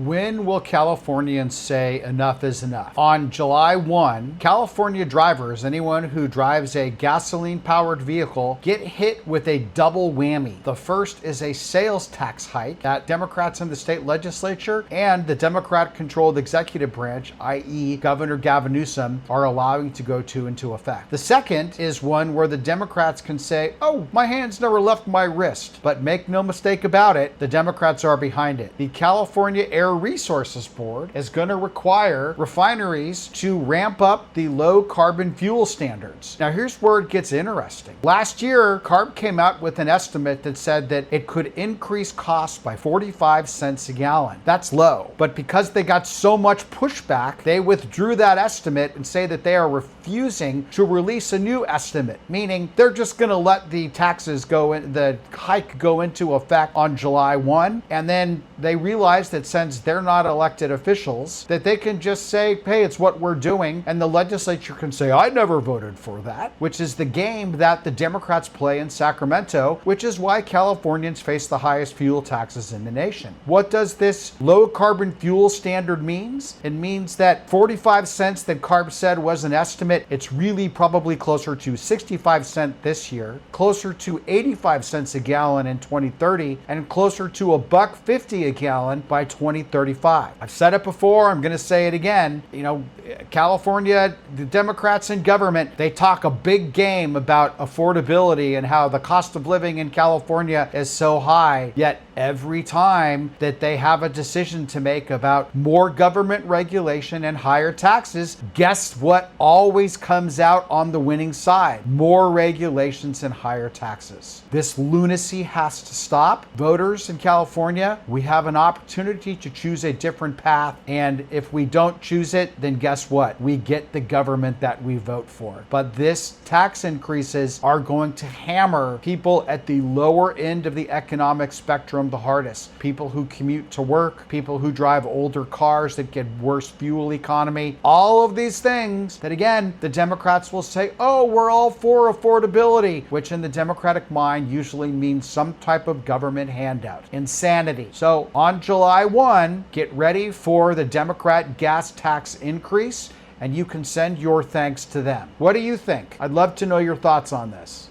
When will Californians say enough is enough? On July 1, California drivers, anyone who drives a gasoline-powered vehicle, get hit with a double whammy. The first is a sales tax hike that Democrats in the state legislature and the Democrat-controlled executive branch, i.e. Governor Gavin Newsom, are allowing to go into effect. The second is one where the Democrats can say, oh, my hand's never left my wrist. But make no mistake about it, the Democrats are behind it. The California Air Resources Board is going to require refineries to ramp up the low carbon fuel standards. Now here's where it gets interesting. Last year, CARB came out with an estimate that said that it could increase costs by 45 cents a gallon. That's low. But because they got so much pushback, they withdrew that estimate and say that they are refusing to release a new estimate, meaning they're just going to let the taxes go in, the hike go into effect on July 1. And then they realize that since they're not elected officials, that they can just say, hey, it's what we're doing. And the legislature can say, I never voted for that, which is the game that the Democrats play in Sacramento, which is why Californians face the highest fuel taxes in the nation. What does this low carbon fuel standard means? It means that 45 cents that CARB said was an estimate, it's really probably closer to 65 cents this year, closer to 85 cents a gallon in 2030, and closer to $1.50 a gallon by 2035. I've said it before, I'm going to say it again. You know, California, the Democrats in government, they talk a big game about affordability and how the cost of living in California is so high, yet every time that they have a decision to make about more government regulation and higher taxes, guess what always comes out on the winning side? More regulations and higher taxes. This lunacy has to stop. Voters in California, we have an opportunity to choose a different path, and if we don't choose it, then guess what? We get the government that we vote for. But this tax increases are going to hammer people at the lower end of the economic spectrum the hardest. People who commute to work, people who drive older cars that get worse fuel economy, all of these things that, again, the Democrats will say, oh, we're all for affordability, which in the Democratic mind usually means some type of government handout. Insanity. So on July 1, get ready for the Democrat gas tax increase, and you can send your thanks to them. What do you think? I'd love to know your thoughts on this.